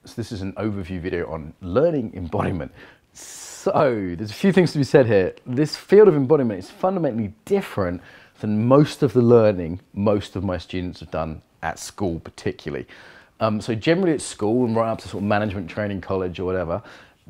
So this is an overview video on learning embodiment. So there's a few things to be said here. This field of embodiment is fundamentally different than most of the learning most of my students have done at school particularly. So generally at school and right up to sort of management training, college or whatever,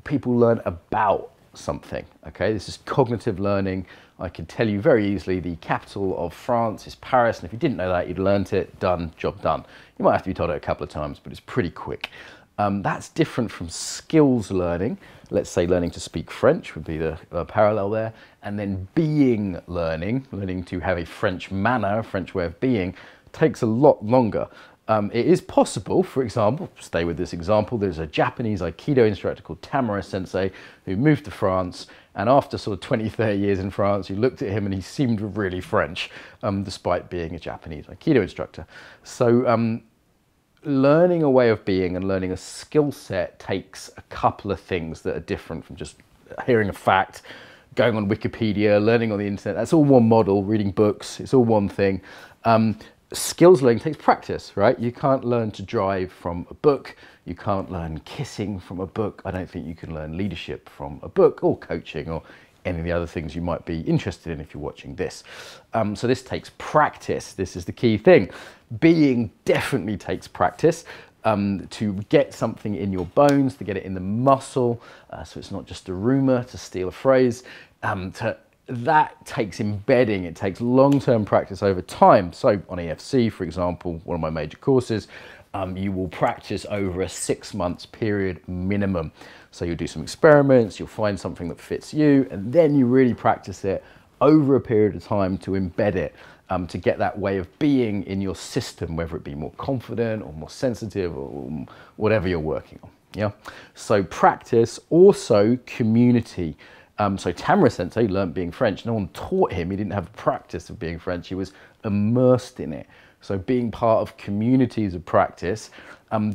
people learn about something, okay? This is cognitive learning. I can tell you very easily the capital of France is Paris, and if you didn't know that, you'd learnt it, done, job done. You might have to be told it a couple of times, but it's pretty quick. That's different from skills learning. Let's say learning to speak French would be the parallel there. And then being learning, learning to have a French manner, a French way of being, takes a lot longer. It is possible, for example, stay with this example, there's a Japanese Aikido instructor called Tamara Sensei who moved to France, and after sort of 20, 30 years in France, you looked at him and he seemed really French, despite being a Japanese Aikido instructor. So learning a way of being and learning a skill set takes a couple of things that are different from just hearing a fact, going on Wikipedia, learning on the internet. That's all one model, reading books, it's all one thing. Skills learning takes practice, right? You can't learn to drive from a book. You can't learn kissing from a book. I don't think you can learn leadership from a book or coaching or any of the other things you might be interested in if you're watching this. So this takes practice. This is the key thing. Being definitely takes practice. To get something in your bones, to get it in the muscle, so it's not just a rumor, to steal a phrase, that takes embedding. It takes long-term practice over time. So on EFC, for example, one of my major courses, you will practice over a 6 months period minimum. So you'll do some experiments, you'll find something that fits you, and then you really practice it over a period of time to embed it, to get that way of being in your system, whether it be more confident or more sensitive or whatever you're working on. Yeah. So practice, also community. So Tamara Sensei learned being French. No one taught him. He didn't have a practice of being French. He was immersed in it. So being part of communities of practice,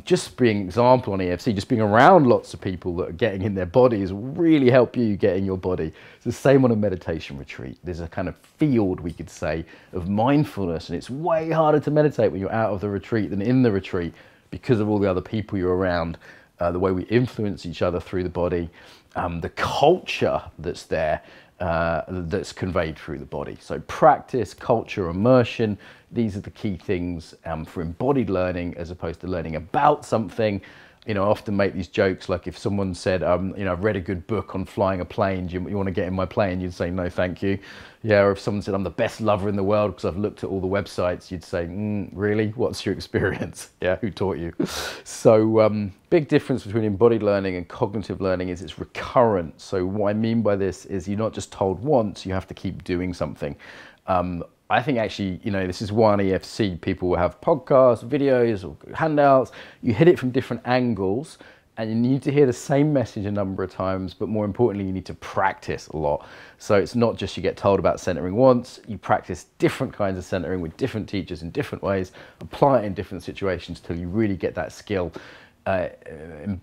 just being an example on EFC, just being around lots of people that are getting in their bodies will really help you get in your body. It's the same on a meditation retreat. There's a kind of field, we could say, of mindfulness, and it's way harder to meditate when you're out of the retreat than in the retreat because of all the other people you're around, the way we influence each other through the body, the culture that's there, that's conveyed through the body. So practice, culture, immersion, these are the key things for embodied learning as opposed to learning about something. You know, I often make these jokes, like if someone said, you know, I've read a good book on flying a plane, do you want to get in my plane? You'd say, no, thank you. Yeah, or if someone said, I'm the best lover in the world because I've looked at all the websites, you'd say, really? What's your experience? Yeah, who taught you? So big difference between embodied learning and cognitive learning is it's recurrent. So what I mean by this is you're not just told once, you have to keep doing something. I think actually, you know, this is why on EFC people will have podcasts, videos or handouts. You hit it from different angles and you need to hear the same message a number of times, but more importantly, you need to practice a lot. So it's not just you get told about centering once, you practice different kinds of centering with different teachers in different ways, apply it in different situations till you really get that skill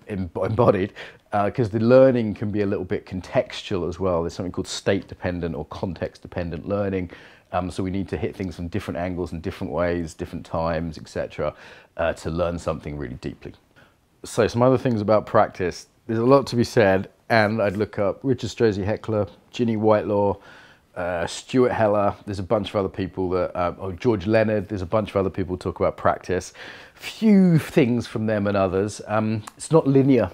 embodied, because the learning can be a little bit contextual as well. There's something called state dependent or context dependent learning. So we need to hit things from different angles and different ways, different times, etc., to learn something really deeply. So some other things about practice. There's a lot to be said, and I'd look up Richard Strozzi Heckler, Ginny Whitelaw, Stuart Heller. There's a bunch of other people that, George Leonard. There's a bunch of other people who talk about practice. Few things from them and others. It's not linear.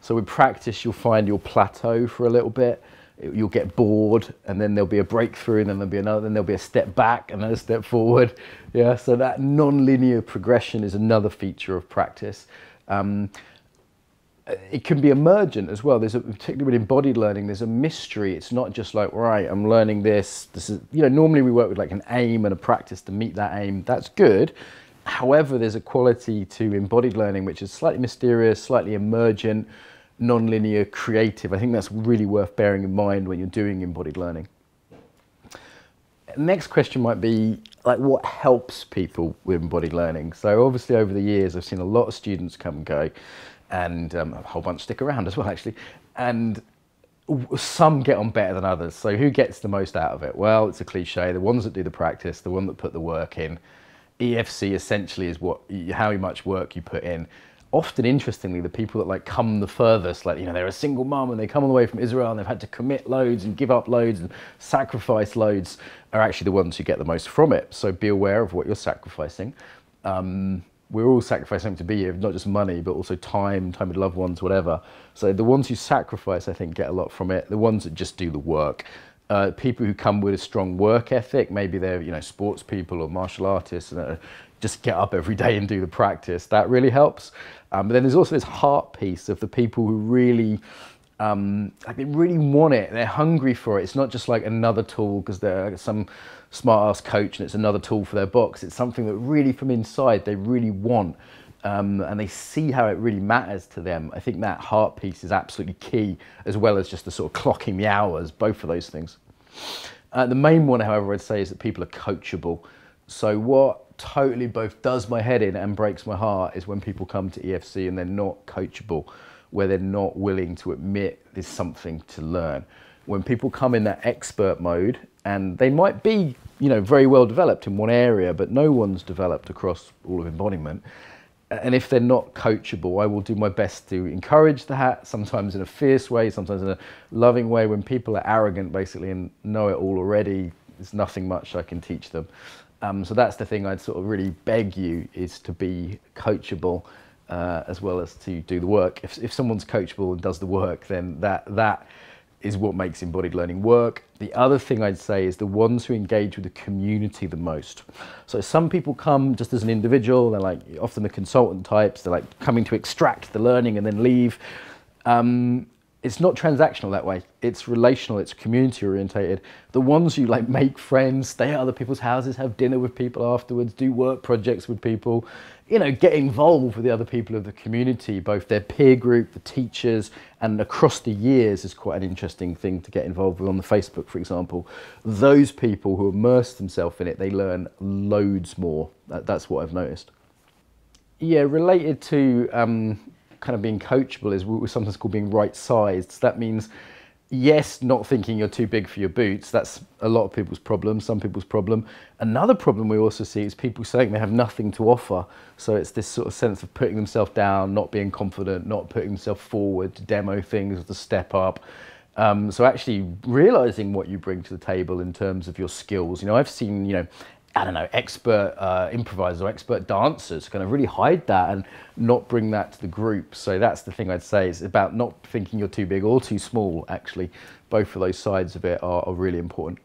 So with practice, you'll find you'll plateau for a little bit. You'll get bored, and then there'll be a breakthrough, and then there'll be another, then there'll be a step back and then a step forward. Yeah, so that non-linear progression is another feature of practice. It can be emergent as well. Particularly with embodied learning, there's a mystery. It's not just like, right, I'm learning this. This is, you know, normally we work with like an aim and a practice to meet that aim. That's good. However, there's a quality to embodied learning which is slightly mysterious, slightly emergent, non-linear, creative. I think that's really worth bearing in mind when you're doing embodied learning. Next question might be, like, what helps people with embodied learning? So obviously over the years, I've seen a lot of students come and go, and a whole bunch stick around as well, actually. And some get on better than others. So who gets the most out of it? Well, it's a cliche. The ones that do the practice, the one that put the work in. EFC essentially is how much work you put in. often, interestingly, the people that like come the furthest, like, you know, they're a single mum and they come all the way from Israel and they've had to commit loads and give up loads and sacrifice loads, are actually the ones who get the most from it. So be aware of what you're sacrificing. We're all sacrificing to be here, not just money, but also time with loved ones, whatever. So the ones who sacrifice, I think, get a lot from it. The ones that just do the work. People who come with a strong work ethic, maybe they're, you know, sports people or martial artists, and just get up every day and do the practice. That really helps. But then there's also this heart piece of the people who really, like, they really want it. They're hungry for it. It's not just like another tool because they're some smart-ass coach and it's another tool for their box. It's something that really from inside they really want, and they see how it really matters to them. I think that heart piece is absolutely key, as well as just the sort of clocking the hours, both of those things. The main one, however, I'd say is that people are coachable. So what totally both does my head in and breaks my heart is when people come to EFC and they're not coachable, where they're not willing to admit there's something to learn. When people come in that expert mode, and they might be, you know, very well developed in one area, but no one's developed across all of embodiment. And if they're not coachable, I will do my best to encourage that, sometimes in a fierce way, sometimes in a loving way. When people are arrogant, basically, and know it all already, there's nothing much I can teach them. So that's the thing I'd sort of really beg you, is to be coachable, as well as to do the work. If someone's coachable and does the work, then that is what makes embodied learning work. The other thing I'd say is the ones who engage with the community the most. So some people come just as an individual, they're like often the consultant types, they're like coming to extract the learning and then leave. It's not transactional that way. It's relational, it's community orientated. The ones who like make friends, stay at other people's houses, have dinner with people afterwards, do work projects with people, you know, get involved with the other people of the community, both their peer group, the teachers, and across the years is quite an interesting thing to get involved with on the Facebook, for example. Those people who immerse themselves in it, they learn loads more. That's what I've noticed. Yeah, related to kind of being coachable is what we sometimes call being right-sized. That means, yes, not thinking you're too big for your boots. That's a lot of people's problem, some people's problem. Another problem we also see is people saying they have nothing to offer. So it's this sort of sense of putting themselves down, not being confident, not putting themselves forward to demo things, to step up. So actually realizing what you bring to the table in terms of your skills. You know, I've seen, you know, I don't know, expert improvisers or expert dancers kind of really hide that and not bring that to the group. So that's the thing I'd say, is about not thinking you're too big or too small, actually. Both of those sides of it are really important.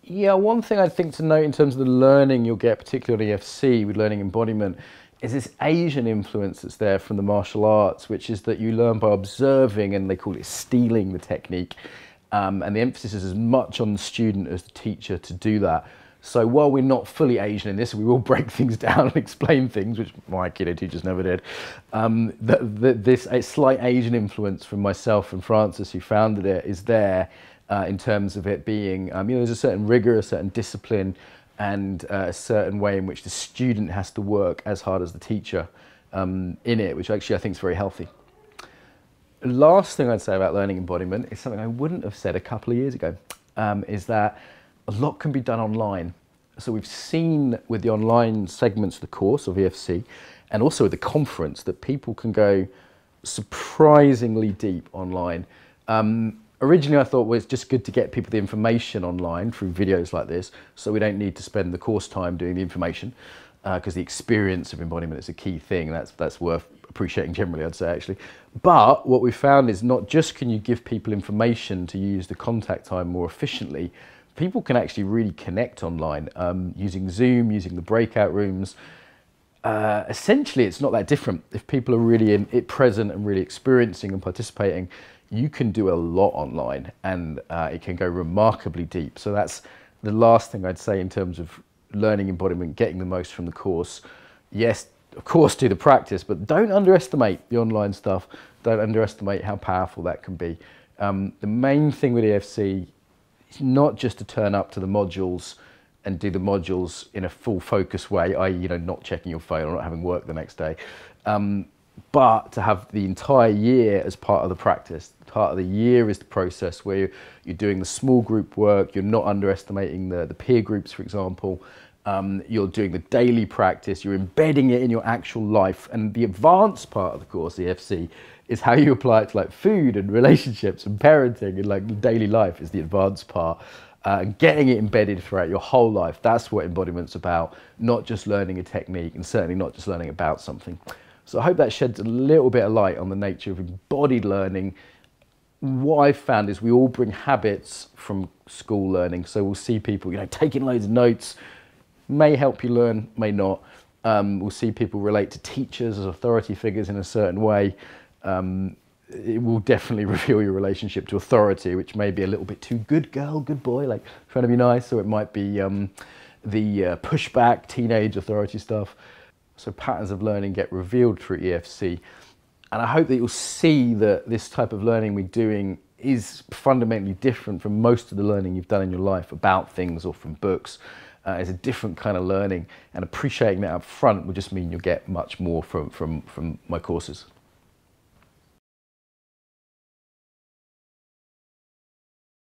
Yeah, one thing I think to note in terms of the learning you'll get, particularly on EFC with learning embodiment, is this Asian influence that's there from the martial arts, which is that you learn by observing, and they call it stealing the technique. And the emphasis is as much on the student as the teacher to do that. So while we're not fully Asian in this, we will break things down and explain things, which my kiddo teachers never did. This a slight Asian influence from myself and Francis, who founded it, is there in terms of it being, you know, there's a certain rigor, a certain discipline, and a certain way in which the student has to work as hard as the teacher in it, which actually I think is very healthy. Last thing I'd say about learning embodiment is something I wouldn't have said a couple of years ago, is that a lot can be done online. So we've seen with the online segments of the course of EFC, and also with the conference, that people can go surprisingly deep online. Originally I thought, well, it's just good to get people the information online through videos like this, so we don't need to spend the course time doing the information, because the experience of embodiment is a key thing. That's worth appreciating generally, I'd say, actually. But what we found is not just can you give people information to use the contact time more efficiently, people can actually really connect online using Zoom, using the breakout rooms. Essentially, it's not that different. If people are really present and really experiencing and participating, you can do a lot online, and it can go remarkably deep. So that's the last thing I'd say in terms of learning embodiment, getting the most from the course. Yes, of course, do the practice, but don't underestimate the online stuff. Don't underestimate how powerful that can be. The main thing with EFC, it's not just to turn up to the modules and do the modules in a full focus way, i.e., you know, not checking your phone or not having work the next day, but to have the entire year as part of the practice. Part of the year is the process where you're doing the small group work, you're not underestimating the peer groups, for example, You're doing the daily practice, you're embedding it in your actual life. And the advanced part of the course, EFC, is how you apply it to like food and relationships and parenting and like daily life is the advanced part. Getting it embedded throughout your whole life. That's what embodiment's about, not just learning a technique and certainly not just learning about something. So I hope that sheds a little bit of light on the nature of embodied learning. What I've found is we all bring habits from school learning. So we'll see people, taking loads of notes, may help you learn, may not. We'll see people relate to teachers as authority figures in a certain way. It will definitely reveal your relationship to authority, which may be a little bit too good girl, good boy, like trying to be nice, or it might be the pushback, teenage authority stuff. So patterns of learning get revealed through EFC. And I hope that you'll see that this type of learning we're doing is fundamentally different from most of the learning you've done in your life about things or from books. It's a different kind of learning, and appreciating that up front will just mean you'll get much more from my courses.